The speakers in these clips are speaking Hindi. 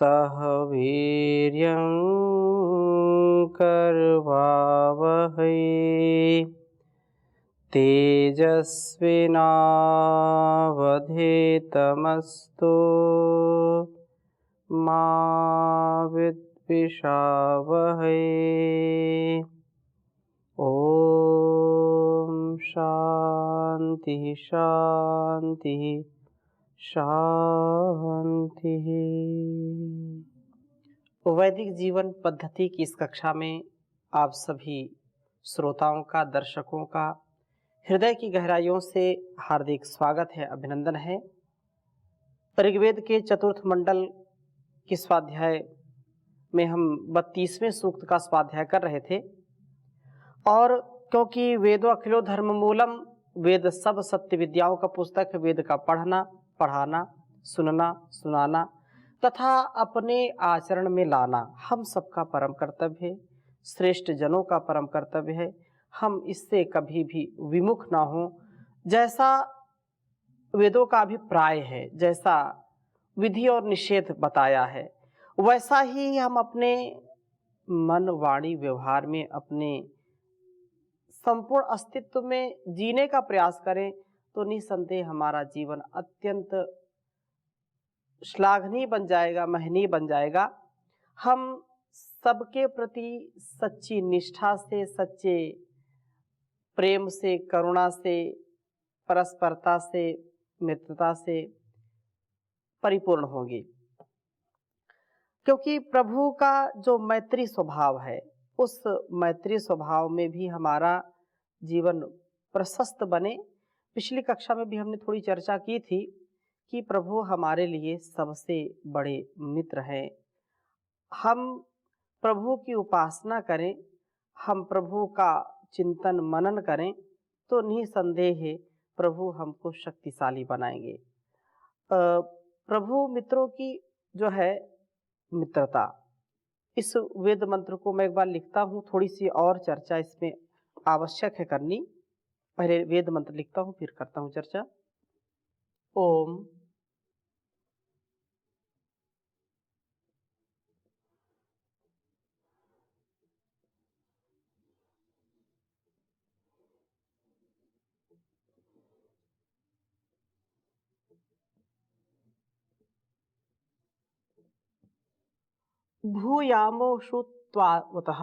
सह वीर्यं करवावहै तेजस्विनावधीतमस्तु मा विद्विषावहै। ओम शांति शांति शांति। वैदिक जीवन पद्धति की इस कक्षा में आप सभी श्रोताओं का, दर्शकों का हृदय की गहराइयों से हार्दिक स्वागत है, अभिनंदन है। ऋग्वेद के चतुर्थ मंडल के स्वाध्याय में हम 32वें सूक्त का स्वाध्याय कर रहे थे और क्योंकि वेदो अखिलो धर्म मूलम, वेद सब सत्य विद्याओं का पुस्तक है, वेद का पढ़ना, पढ़ाना, सुनना, सुनाना तथा अपने आचरण में लाना हम सबका परम कर्तव्य है, श्रेष्ठ जनों का परम कर्तव्य है। हम इससे कभी भी विमुख ना हो। जैसा वेदों का अभिप्राय है, जैसा विधि और निषेध बताया है, वैसा ही हम अपने मन, वाणी, व्यवहार में, अपने संपूर्ण अस्तित्व में जीने का प्रयास करें तो निसंदेह हमारा जीवन अत्यंत श्लाघनीय बन जाएगा, महनीय बन जाएगा। हम सबके प्रति सच्ची निष्ठा से, सच्चे प्रेम से, करुणा से, परस्परता से, मित्रता से परिपूर्ण होंगे, क्योंकि प्रभु का जो मैत्री स्वभाव है, उस मैत्री स्वभाव में भी हमारा जीवन प्रशस्त बने। पिछली कक्षा में भी हमने थोड़ी चर्चा की थी कि प्रभु हमारे लिए सबसे बड़े मित्र हैं। हम प्रभु की उपासना करें, हम प्रभु का चिंतन मनन करें तो निसंदेह प्रभु हमको शक्तिशाली बनाएंगे। प्रभु मित्रों की जो है मित्रता, इस वेद मंत्र को मैं एक बार लिखता हूँ, थोड़ी सी और चर्चा इसमें आवश्यक है करनी। पहले वेद मंत्र लिखता हूँ, फिर करता हूँ चर्चा। ओम भूयामो श्रुत्वावतः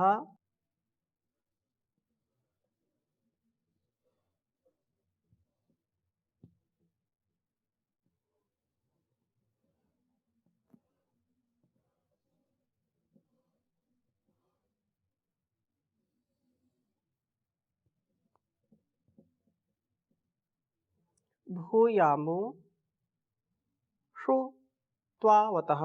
भूयामो श्रुत्वावतः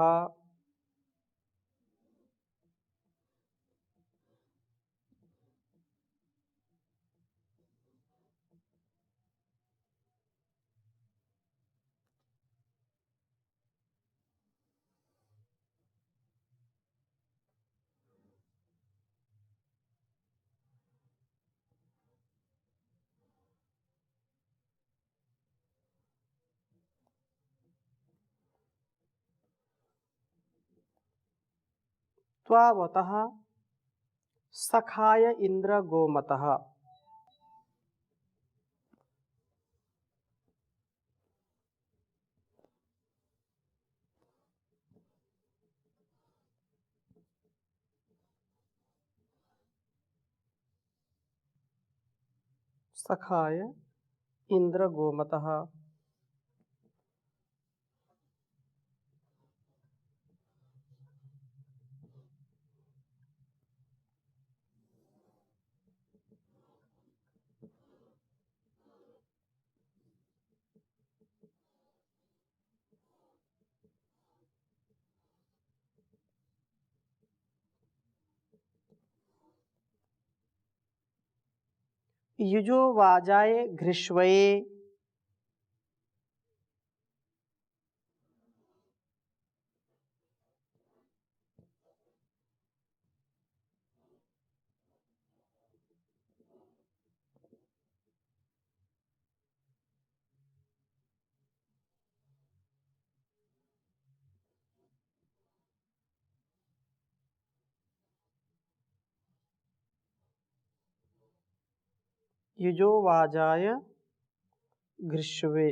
त्वावतः सखाय इंद्र गोमतः। सखाय इंद्र गोमतः। युजो वाजाय घृष्वये युजोवाजाय घृष्वे।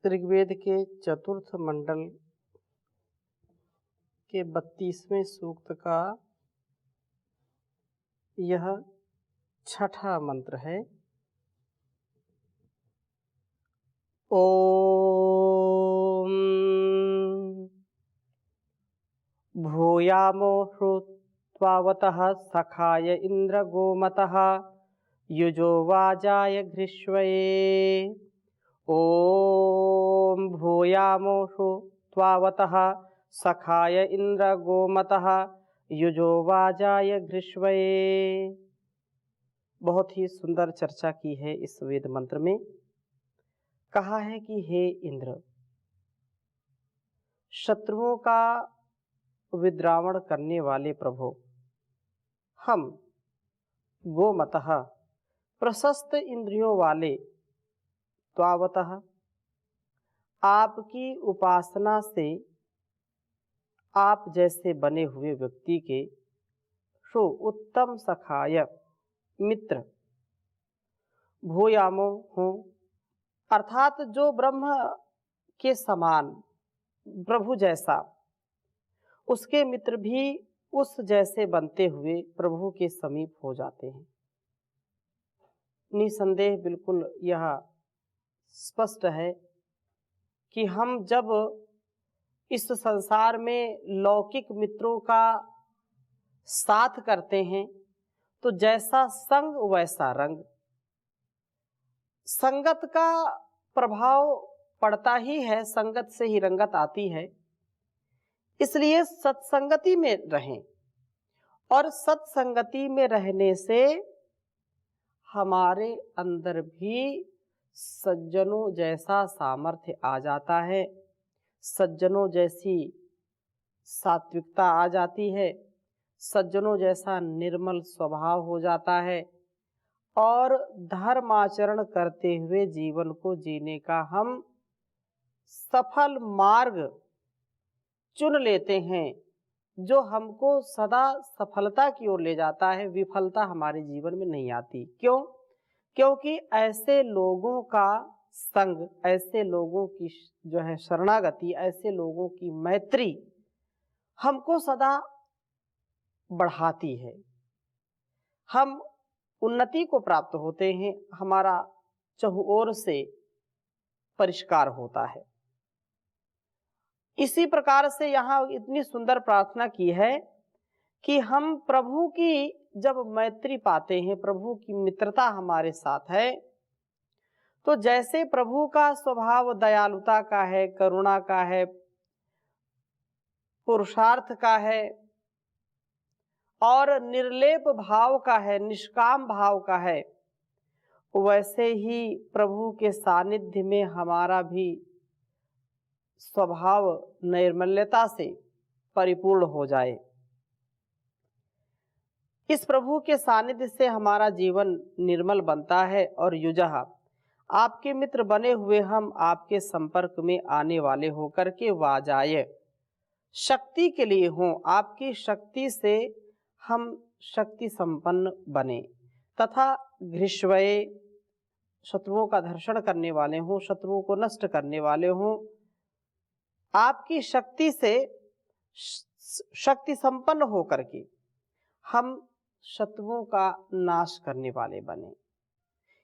ऋग्वेद के चतुर्थ मंडल के 32वें सूक्त का यह छठा मंत्र है। ओम भूयामो हृत्वावतः सखाय इंद्र गोमतः युजो वाजाय घृष्वये। ओम भूयामो हृत्वावतः सखाय इंद्र गोमतः युजो वाजाय घृष्वये। बहुत ही सुंदर चर्चा की है इस वेद मंत्र में। कहा है कि हे इंद्र, शत्रुओं का विद्रावण करने वाले प्रभु, हम गोमतः प्रशस्त इंद्रियों वाले त्वावतः आपकी उपासना से आप जैसे बने हुए व्यक्ति के सु उत्तम सखाय मित्र भूयामो हूँ, अर्थात जो ब्रह्म के समान प्रभु जैसा, उसके मित्र भी उस जैसे बनते हुए प्रभु के समीप हो जाते हैं। निसंदेह बिल्कुल यह स्पष्ट है कि हम जब इस संसार में लौकिक मित्रों का साथ करते हैं तो जैसा संग वैसा रंग, संगत का प्रभाव पड़ता ही है, संगत से ही रंगत आती है। इसलिए सत्संगति में रहें, और सत्संगति में रहने से हमारे अंदर भी सज्जनों जैसा सामर्थ्य आ जाता है, सज्जनों जैसी सात्विकता आ जाती है, सज्जनों जैसा निर्मल स्वभाव हो जाता है, और धर्माचरण करते हुए जीवन को जीने का हम सफल मार्ग चुन लेते हैं, जो हमको सदा सफलता की ओर ले जाता है। विफलता हमारे जीवन में नहीं आती। क्यों? क्योंकि ऐसे लोगों का संग, ऐसे लोगों की जो है शरणागति, ऐसे लोगों की मैत्री हमको सदा बढ़ाती है, हम उन्नति को प्राप्त होते हैं, हमारा चहुओर से परिष्कार होता है। इसी प्रकार से यहाँ इतनी सुंदर प्रार्थना की है कि हम प्रभु की जब मैत्री पाते हैं, प्रभु की मित्रता हमारे साथ है, तो जैसे प्रभु का स्वभाव दयालुता का है, करुणा का है, पुरुषार्थ का है और निर्लेप भाव का है, निष्काम भाव का है, वैसे ही प्रभु के सानिध्य में हमारा भी स्वभाव नैर्मल्यता से परिपूर्ण हो जाए। इस प्रभु के सानिध्य से हमारा जीवन निर्मल बनता है। और युजः, आपके मित्र बने हुए हम आपके संपर्क में आने वाले होकर के वाजाय, शक्ति के लिए हों, आपकी शक्ति से हम शक्ति संपन्न बने, तथा घृष्वये, शत्रुओं का धर्षण करने वाले हों, शत्रुओं को नष्ट करने वाले हों, आपकी शक्ति से शक्ति संपन्न होकर के हम शत्रुओं का नाश करने वाले बने।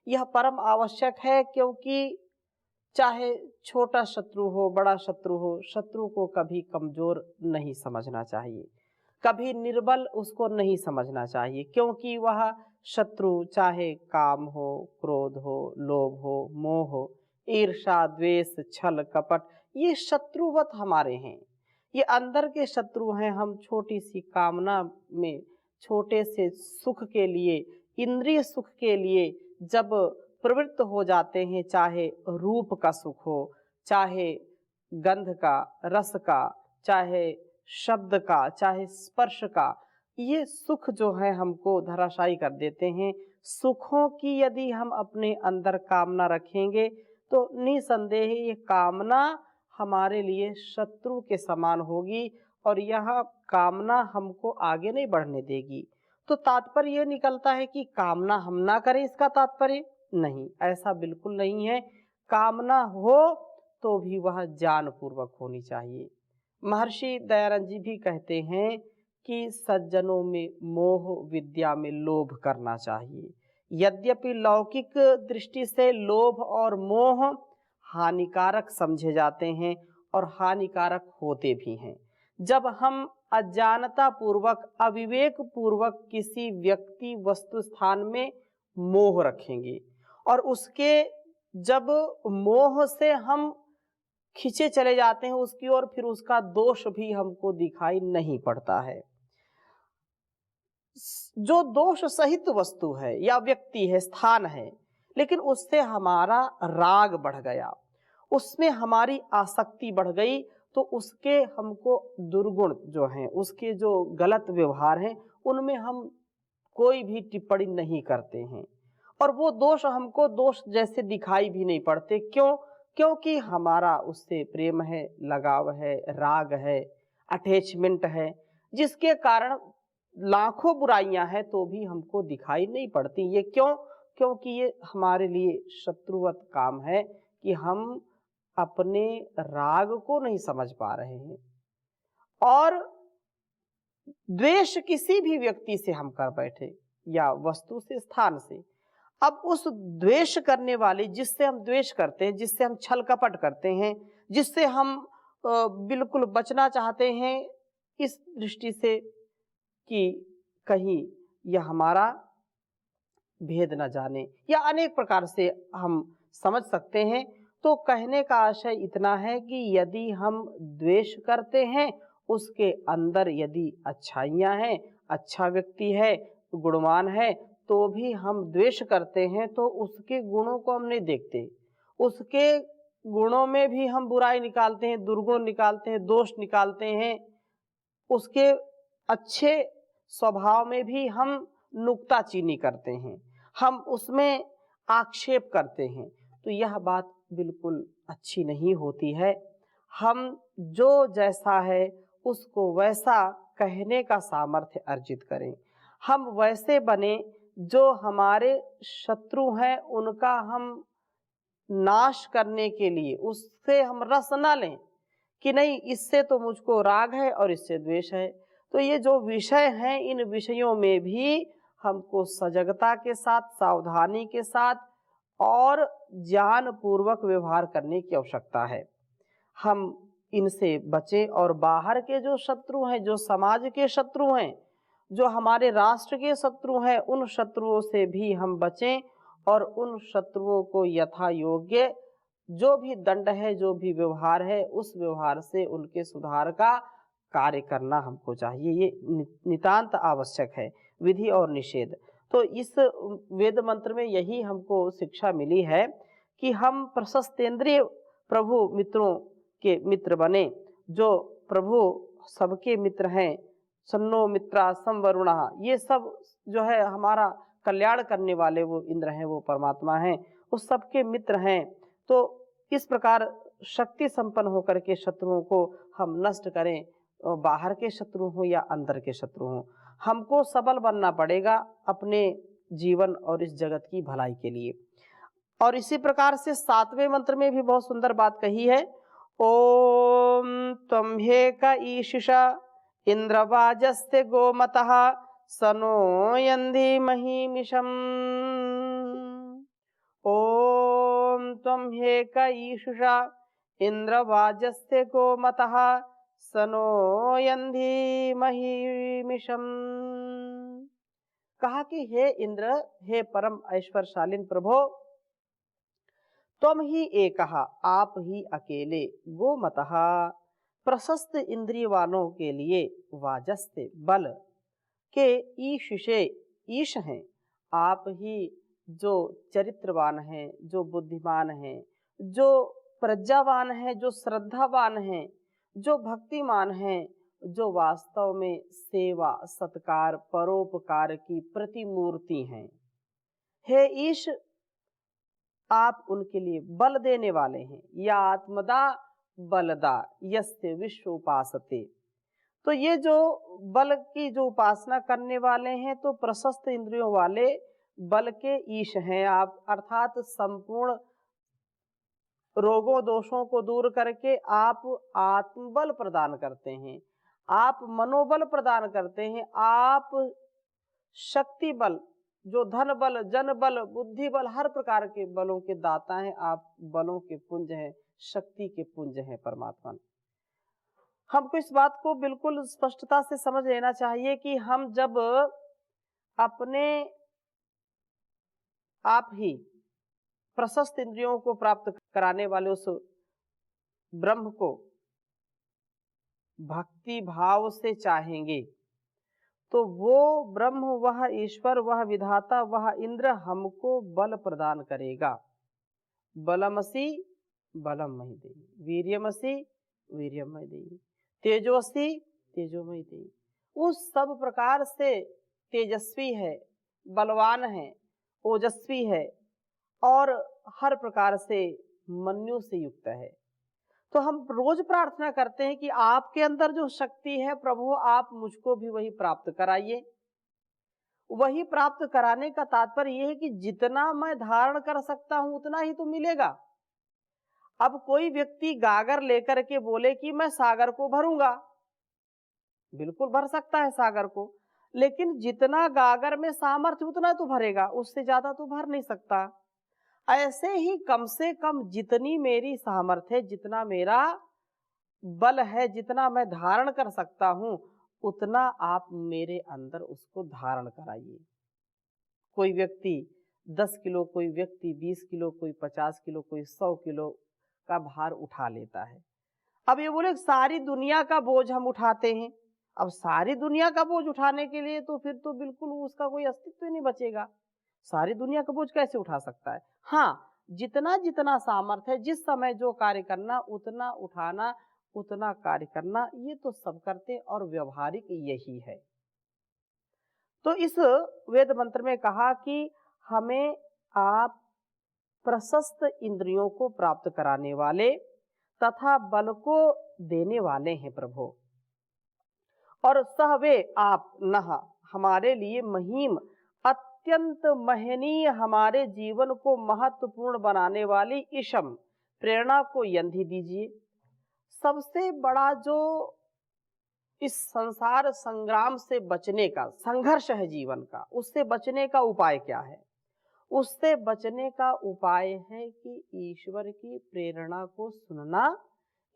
यह परम आवश्यक है, क्योंकि चाहे छोटा शत्रु हो, बड़ा शत्रु हो, शत्रु को कभी कमजोर नहीं समझना चाहिए, कभी निर्बल उसको नहीं समझना चाहिए, क्योंकि वह शत्रु चाहे काम हो, क्रोध हो, लोभ हो, मोह हो, ईर्षा, द्वेष, छल, कपट, ये शत्रुवत हमारे हैं, ये अंदर के शत्रु हैं। हम छोटी सी कामना में, छोटे से सुख के लिए, इंद्रिय सुख के लिए जब प्रवृत्त हो जाते हैं, चाहे रूप का सुख हो, चाहे गंध का, रस का, चाहे शब्द का, चाहे स्पर्श का, ये सुख जो है हमको धराशायी कर देते हैं। सुखों की यदि हम अपने अंदर कामना रखेंगे तो निसंदेह ये कामना हमारे लिए शत्रु के समान होगी और यह कामना हमको आगे नहीं बढ़ने देगी। तो तात्पर्य ये निकलता है कि कामना हम ना करें, इसका तात्पर्य नहीं, ऐसा बिल्कुल नहीं है। कामना हो तो भी वह ज्ञानपूर्वक होनी चाहिए। महर्षि दयानंद जी भी कहते हैं कि सज्जनों में मोह, विद्या में लोभ करना चाहिए। यद्यपि लौकिक दृष्टि से लोभ और मोह हानिकारक समझे जाते हैं और हानिकारक होते भी हैं। जब हम अज्ञानता पूर्वक, अविवेक पूर्वक किसी व्यक्ति, वस्तु, स्थान में मोह रखेंगे और उसके जब मोह से हम खींचे चले जाते हैं उसकी ओर, फिर उसका दोष भी हमको दिखाई नहीं पड़ता है। जो दोष सहित वस्तु है या व्यक्ति है, स्थान है, लेकिन उससे हमारा राग बढ़ गया, उसमें हमारी आसक्ति बढ़ गई, तो उसके हमको दुर्गुण जो हैं, उसके जो गलत व्यवहार हैं, उनमें हम कोई भी टिप्पणी नहीं करते हैं और वो दोष हमको दोष जैसे दिखाई भी नहीं पड़ते। क्यों? क्योंकि हमारा उससे प्रेम है, लगाव है, राग है, अटैचमेंट है, जिसके कारण लाखों बुराइयां हैं तो भी हमको दिखाई नहीं पड़ती। ये क्यों? क्योंकि ये हमारे लिए शत्रुवत काम है कि हम अपने राग को नहीं समझ पा रहे हैं। और द्वेष किसी भी व्यक्ति से हम कर बैठे या वस्तु से, स्थान से, अब उस द्वेष करने वाले, जिससे हम द्वेष करते हैं, जिससे हम छल कपट करते हैं, जिससे हम बिल्कुल बचना चाहते हैं, इस दृष्टि से कि कहीं यह हमारा भेद न जाने, या अनेक प्रकार से हम समझ सकते हैं। तो कहने का आशय इतना है कि यदि हम द्वेष करते हैं, उसके अंदर यदि अच्छाइयाँ हैं, अच्छा व्यक्ति है, गुणवान है, तो भी हम द्वेष करते हैं तो उसके गुणों को हम नहीं देखते, उसके गुणों में भी हम बुराई निकालते हैं, दुर्गुण निकालते हैं, दोष निकालते हैं, उसके अच्छे स्वभाव में भी हम नुक्ताचीनी करते हैं, हम उसमें आक्षेप करते हैं। तो यह बात बिल्कुल अच्छी नहीं होती है। हम जो जैसा है उसको वैसा कहने का सामर्थ्य अर्जित करें, हम वैसे बने, जो हमारे शत्रु हैं उनका हम नाश करने के लिए उससे हम रस न लें कि नहीं, इससे तो मुझको राग है और इससे द्वेष है। तो ये जो विषय हैं, इन विषयों में भी हमको सजगता के साथ, सावधानी के साथ और ज्ञान पूर्वक व्यवहार करने की आवश्यकता है। हम इनसे बचें और बाहर के जो शत्रु हैं, जो समाज के शत्रु हैं, जो हमारे राष्ट्र के शत्रु हैं, उन शत्रुओं से भी हम बचें और उन शत्रुओं को यथा योग्य जो भी दंड है, जो भी व्यवहार है, उस व्यवहार से उनके सुधार का कार्य करना हमको चाहिए। ये नितांत आवश्यक है, विधि और निषेध। तो इस वेद मंत्र में यही हमको शिक्षा मिली है कि हम प्रशस्तेंद्रिय प्रभु मित्रों के मित्र बने, जो प्रभु सबके मित्र हैं। सन्नो मित्रा संवरुणा, ये सब जो है हमारा कल्याण करने वाले वो इंद्र हैं, वो परमात्मा हैं, उस सबके मित्र हैं। तो इस प्रकार शक्ति संपन्न होकर के शत्रुओं को हम नष्ट करें, बाहर के शत्रु हों या अंदर के शत्रु हों। हमको सबल बनना पड़ेगा अपने जीवन और इस जगत की भलाई के लिए। और इसी प्रकार से 7वें मंत्र में भी बहुत सुंदर बात कही है। ओम त्वं ह्येक ईशिषा इंद्रवाजस्य गोमतः सनो यन्धि महीमिषम्। ओम त्वं ह्येक ईशिषा इंद्रवाजस्य गोमतः सनो यन्धि महीमिषम्। कहा कि हे इंद्र, हे परम ऐश्वर्यशालीन प्रभो, तुम ही एकः, आप ही अकेले, गोमतः, प्रशस्त इंद्रिय वालों के लिए, वाजस्ते, बल के, ईशिषे, ईश हैं, आप ही जो चरित्रवान हैं, जो बुद्धिमान हैं, जो प्रज्ञावान हैं, जो श्रद्धावान हैं, जो भक्तिमान हैं, जो वास्तव में सेवा सत्कार परोपकार की प्रतिमूर्ति हैं। हे ईश, आप उनके लिए बल देने वाले हैं। या आत्मदा बलदा यस्य विश्व उपासते। तो ये जो बल की जो उपासना करने वाले हैं, तो प्रशस्त इंद्रियों वाले बल के ईश हैं आप, अर्थात संपूर्ण रोगों दोषों को दूर करके आप आत्मबल प्रदान करते हैं, आप मनोबल प्रदान करते हैं, आप शक्ति बल, जो धन बल जन बल बुद्धि बल हर प्रकार के बलों के दाता हैं, आप बलों के पुंज हैं, शक्ति के पुंज हैं परमात्मा। हमको इस बात को बिल्कुल स्पष्टता से समझ लेना चाहिए कि हम जब अपने आप ही प्रशस्त इंद्रियों को प्राप्त कराने वाले उस ब्रह्म को भक्ति भाव से चाहेंगे, तो वो ब्रह्म, वह ईश्वर, वह विधाता, वह इंद्र हमको बल प्रदान करेगा। बलमसि बलमहि देहि, वीर्यमसि वीर्यमहि देहि, तेजोसि तेजोमहि देहि। उस सब प्रकार से तेजस्वी है, बलवान है, ओजस्वी है और हर प्रकार से मन्यु से युक्त है। तो हम रोज प्रार्थना करते हैं कि आपके अंदर जो शक्ति है प्रभु, आप मुझको भी वही प्राप्त कराइए। वही प्राप्त कराने का तात्पर्य यह है कि जितना मैं धारण कर सकता हूं उतना ही तो मिलेगा। अब कोई व्यक्ति गागर लेकर के बोले कि मैं सागर को भरूंगा, बिल्कुल भर सकता है सागर को, लेकिन जितना गागर में सामर्थ्य उतना तो भरेगा, उससे ज्यादा तो भर नहीं सकता। ऐसे ही कम से कम जितनी मेरी सामर्थ्य है, जितना मेरा बल है, जितना मैं धारण कर सकता हूं, उतना आप मेरे अंदर उसको धारण कराइए। कोई व्यक्ति 10 किलो, कोई व्यक्ति 20 किलो, कोई 50 किलो, कोई 100 किलो का भार उठा लेता है। अब ये बोले सारी दुनिया का बोझ हम उठाते हैं। अब सारी दुनिया का बोझ उठाने के लिए तो फिर तो बिल्कुल उसका कोई अस्तित्व ही नहीं बचेगा। सारी दुनिया का बोझ कैसे उठा सकता है? हाँ, जितना जितना सामर्थ्य है, जिस समय जो कार्य करना उतना उठाना, उतना कार्य करना, ये तो सब करते और व्यवहारिक यही है। तो इस वेद मंत्र में कहा कि हमें आप प्रशस्त इंद्रियों को प्राप्त कराने वाले तथा बल को देने वाले हैं प्रभु। और सहवे आप नह, हमारे लिए महीम, अत्यंत महनीय, हमारे जीवन को महत्वपूर्ण बनाने वाली ईशम प्रेरणा को यंधि दीजिए। सबसे बड़ा जो इस संसार संग्राम से बचने का संघर्ष है जीवन का, उससे बचने का उपाय क्या है? उससे बचने का उपाय है कि ईश्वर की प्रेरणा को सुनना,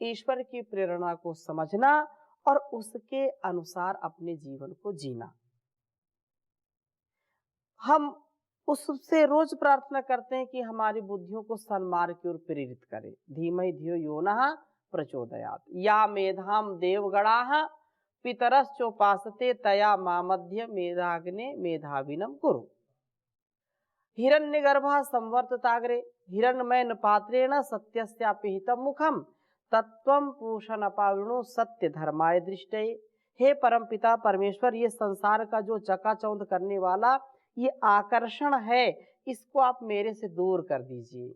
ईश्वर की प्रेरणा को समझना और उसके अनुसार अपने जीवन को जीना। हम उससे रोज प्रार्थना करते हैं कि हमारी बुद्धियों को सन्मार्ग की ओर प्रेरित करे। धीमहि धियो यो नः प्रचोदयात्, या मेधाम देवगणाः पितरश्चोपासते तया मामध्य मेधाग्ने मेधाविनम कुरु। हिरण्यगर्भः संवर्तताग्रे हिरण्मयन पात्रेण सत्यस्यापिहितं मुखम तत्वं पूषणपाविणो सत्य धर्माय दृष्टये। हे परमपिता परमेश्वर, ये संसार का जो चकाचौंध करने वाला ये आकर्षण है, इसको आप मेरे से दूर कर दीजिए,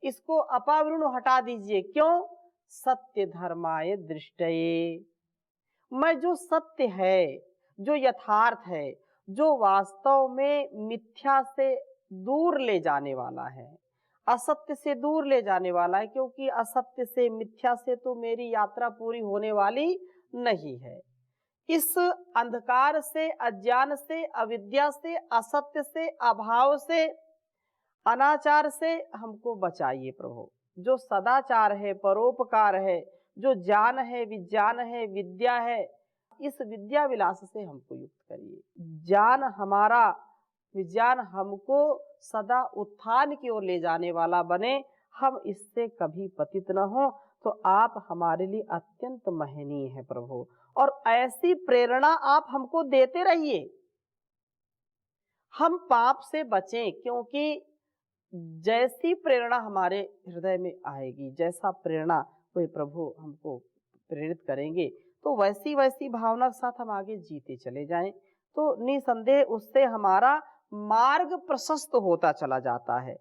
इसको अपावृणु हटा दीजिए। क्यों? सत्य धर्माय दृष्टये। मैं जो सत्य है, जो यथार्थ है, जो वास्तव में मिथ्या से दूर ले जाने वाला है, असत्य से दूर ले जाने वाला है, क्योंकि असत्य से मिथ्या से तो मेरी यात्रा पूरी होने वाली नहीं है। इस अंधकार से, अज्ञान से, अविद्या से, असत्य से, अभाव से, अनाचार से हमको बचाइए प्रभु। जो सदाचार है, परोपकार है, जो ज्ञान है, विज्ञान है, विद्या है, इस विद्या विलास से हमको युक्त करिए। ज्ञान हमारा, विज्ञान हमको सदा उत्थान की ओर ले जाने वाला बने, हम इससे कभी पतित न हो। तो आप हमारे लिए अत्यंत महनीय है प्रभु, और ऐसी प्रेरणा आप हमको देते रहिए, हम पाप से बचें। क्योंकि जैसी प्रेरणा हमारे हृदय में आएगी, जैसा प्रेरणा वही प्रभु हमको प्रेरित करेंगे तो वैसी वैसी भावना के साथ हम आगे जीते चले जाएं तो निसंदेह उससे हमारा मार्ग प्रशस्त होता चला जाता है।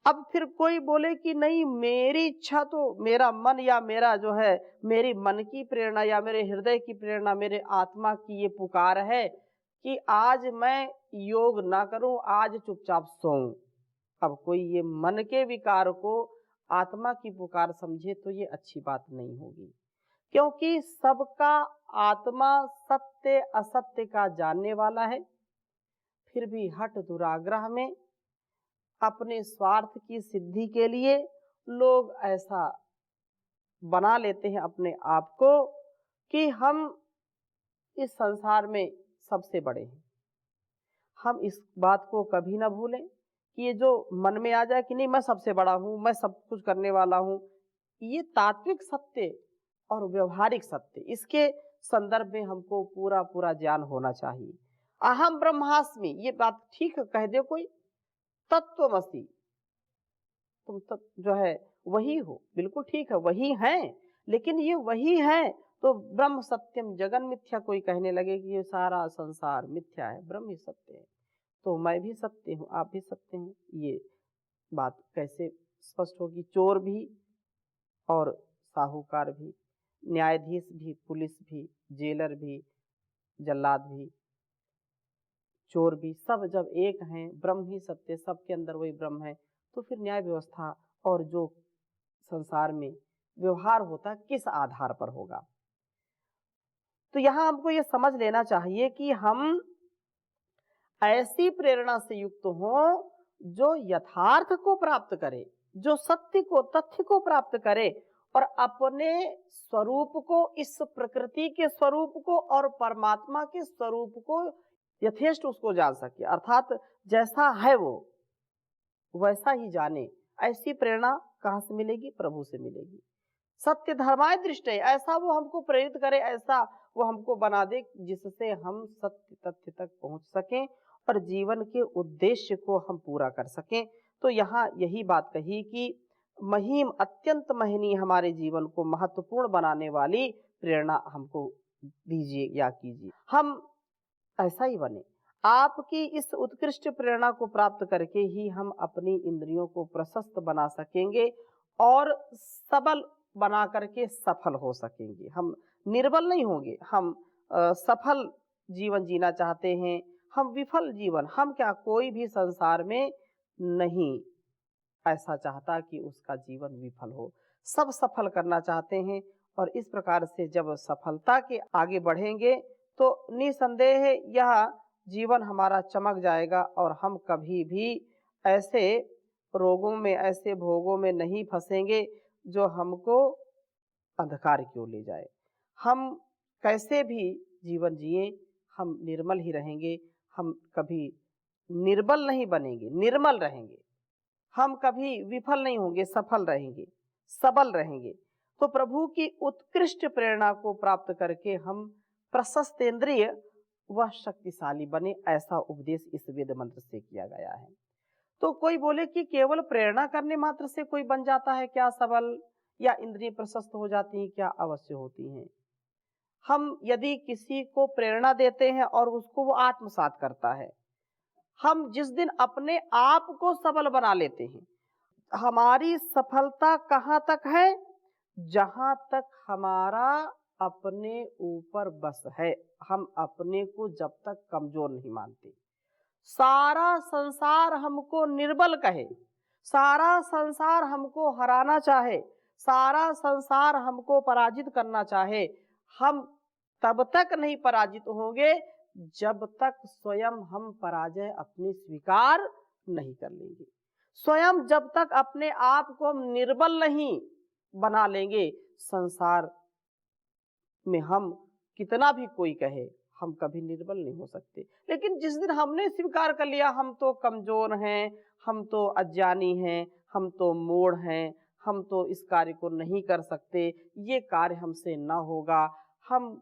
अब फिर कोई बोले कि नहीं मेरी इच्छा तो मेरा मन या मेरा जो है मेरी मन की प्रेरणा या मेरे हृदय की प्रेरणा मेरे आत्मा की ये पुकार है कि आज मैं योग ना करूं, आज चुपचाप सोऊं। अब कोई ये मन के विकार को आत्मा की पुकार समझे तो ये अच्छी बात नहीं होगी, क्योंकि सबका आत्मा सत्य असत्य का जानने वाला है। फिर भी हठ दुराग्रह में अपने स्वार्थ की सिद्धि के लिए लोग ऐसा बना लेते हैं अपने आप को कि हम इस संसार में सबसे बड़े हैं। हम इस बात को कभी ना भूलें कि ये जो मन में आ जाए कि नहीं मैं सबसे बड़ा हूं, मैं सब कुछ करने वाला हूं, ये तात्विक सत्य और व्यवहारिक सत्य, इसके संदर्भ में हमको पूरा पूरा ज्ञान होना चाहिए। अहम ब्रह्मास्मि ये बात ठीक कह दे कोई, तत्वमसि तुम तब जो है वही हो, बिल्कुल ठीक है वही हैं, लेकिन ये वही है तो ब्रह्म सत्यम जगन मिथ्या कोई कहने लगे कि ये सारा संसार मिथ्या है, ब्रह्म ही सत्य है, तो मैं भी सत्य हूँ आप भी सत्य हैं, ये बात कैसे स्पष्ट होगी। चोर भी और साहूकार भी, न्यायाधीश भी, पुलिस भी, जेलर भी, जल्लाद भी, चोर भी, सब जब एक हैं, ब्रह्म ही सत्य, सबके अंदर वही ब्रह्म है, तो फिर न्याय व्यवस्था और जो संसार में व्यवहार होता किस आधार पर होगा। तो यहां हमको ये समझ लेना चाहिए कि हम ऐसी प्रेरणा से युक्त हों जो यथार्थ को प्राप्त करे, जो सत्य को तथ्य को प्राप्त करे और अपने स्वरूप को, इस प्रकृति के स्वरूप को और परमात्मा के स्वरूप को यथेष्ट उसको जान सके, अर्थात जैसा है वो वैसा ही जाने। ऐसी प्रेरणा कहां से मिलेगी? प्रभु से मिलेगी। सत्य धर्माय दृष्टि, ऐसा वो हमको प्रेरित करे, ऐसा वो हमको बना दे जिससे हम सत्य तथ्य तक पहुंच सकें और जीवन के उद्देश्य को हम पूरा कर सकें। तो यहाँ यही बात कही कि महीम अत्यंत महनीय हमारे जीवन को महत्वपूर्ण बनाने वाली प्रेरणा हमको दीजिए या कीजिए, हम ऐसा ही बने। आपकी इस उत्कृष्ट प्रेरणा को प्राप्त करके ही हम अपनी इंद्रियों को प्रशस्त बना सकेंगे और सबल बना करके सफल हो सकेंगे। हम निर्बल नहीं होंगे, हम सफल जीवन जीना चाहते हैं, हम विफल जीवन, हम क्या कोई भी संसार में नहीं ऐसा चाहता कि उसका जीवन विफल हो, सब सफल करना चाहते हैं। और इस प्रकार से जब सफलता के आगे बढ़ेंगे तो निसंदेह यह जीवन हमारा चमक जाएगा और हम कभी भी ऐसे रोगों में, ऐसे भोगों में नहीं फंसेंगे जो हमको अंधकार की ओर ले जाए। हम कैसे भी जीवन जिए हम निर्मल ही रहेंगे, हम कभी निर्बल नहीं बनेंगे, निर्मल रहेंगे, हम कभी विफल नहीं होंगे, सफल रहेंगे, सबल रहेंगे। तो प्रभु की उत्कृष्ट प्रेरणा को प्राप्त करके हम प्रशस्तेंद्रिय व शक्तिशाली बने, ऐसा उपदेश इस वेद मंत्र से किया गया है। तो कोई बोले कि केवल प्रेरणा करने मात्र से कोई बन जाता है क्या सबल, या इंद्रिय प्रशस्त हो जाती हैं क्या? अवश्य होती हैं। हम यदि किसी को प्रेरणा देते हैं और उसको वो आत्मसात करता है, हम जिस दिन अपने आप को सबल बना लेते हैं, हमारी सफलता कहाँ तक है? जहां तक हमारा अपने ऊपर बस है, हम अपने को जब तक कमजोर नहीं मानते। सारा संसार हमको निर्बल कहे, सारा संसार हमको हराना चाहे, सारा संसार हमको पराजित करना चाहे, हम तब तक नहीं पराजित होंगे जब तक स्वयं हम पराजय अपनी स्वीकार नहीं कर लेंगे। स्वयं जब तक अपने आप को हम निर्बल नहीं बना लेंगे, संसार में हम कितना भी कोई कहे हम कभी निर्बल नहीं हो सकते। लेकिन जिस दिन हमने स्वीकार कर लिया हम तो कमजोर हैं, हम तो अज्ञानी हैं, हम तो मूढ़ हैं, हम तो इस कार्य को नहीं कर सकते, ये कार्य हमसे ना होगा, हम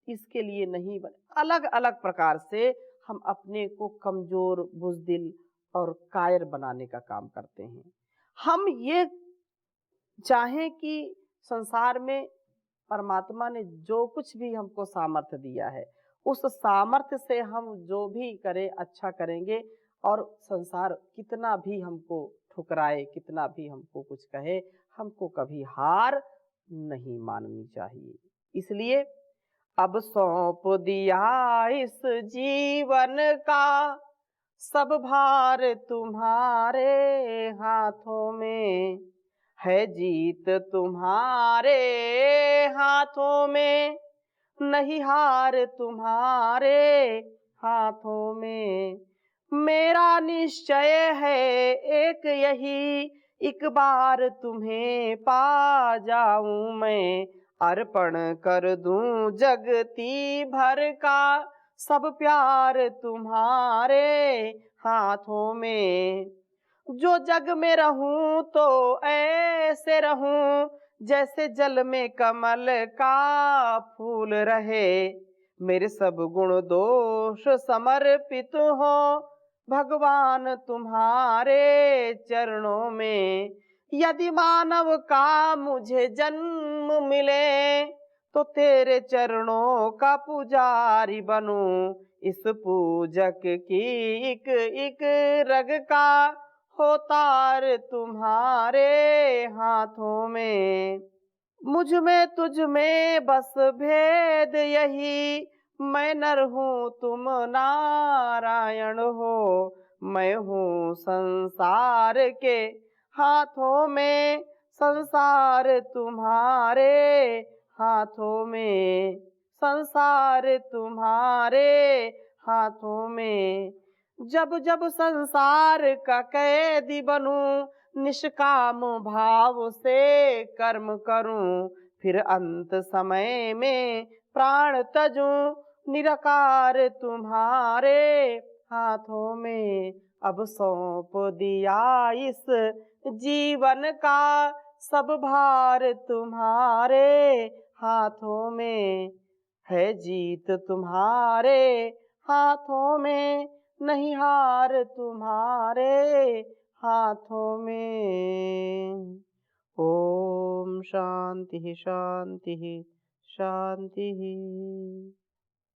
इसके लिए नहीं बने, अलग अलग प्रकार से हम अपने को कमजोर, बुज़दिल और कायर बनाने का काम करते हैं। हम ये चाहें कि संसार में परमात्मा ने जो कुछ भी हमको सामर्थ्य दिया है, उस सामर्थ्य से हम जो भी करें अच्छा करेंगे। और संसार कितना भी हमको ठुकराए, कितना भी हमको कुछ कहे, हमको कभी हार नहीं माननी चाहिए। इसलिए अब सौंप दिया इस जीवन का सब भार तुम्हारे हाथों में, है जीत तुम्हारे हाथों में, नहीं हार तुम्हारे हाथों में। मेरा निश्चय है एक यही, एक बार तुम्हें पा जाऊं मैं, अर्पण कर दूं जगती भर का सब प्यार तुम्हारे हाथों में। जो जग में रहूं तो ऐसे रहूं जैसे जल में कमल का फूल रहे, मेरे सब गुण दोष समर्पित हो भगवान तुम्हारे चरणों में। यदि मानव का मुझे जन्म मिले तो तेरे चरणों का पुजारी बनूं, इस पूजक की एक एक रग का हो तार तुम्हारे हाथों में। मुझ में तुझ में बस भेद यही, मैं नर हूँ तुम नारायण हो, मैं हूँ संसार के हाथों में, संसार तुम्हारे हाथों में, संसार तुम्हारे हाथों में। जब जब संसार का कैदी बनूं, निष्काम भाव से कर्म करूं, फिर अंत समय में प्राण तजूं, निराकार तुम्हारे हाथों में। अब सौंप दिया इस जीवन का सब भार तुम्हारे हाथों में, है जीत तुम्हारे हाथों में, नहीं हार तुम्हारे हाथों में। ओम शांति शांति शांति।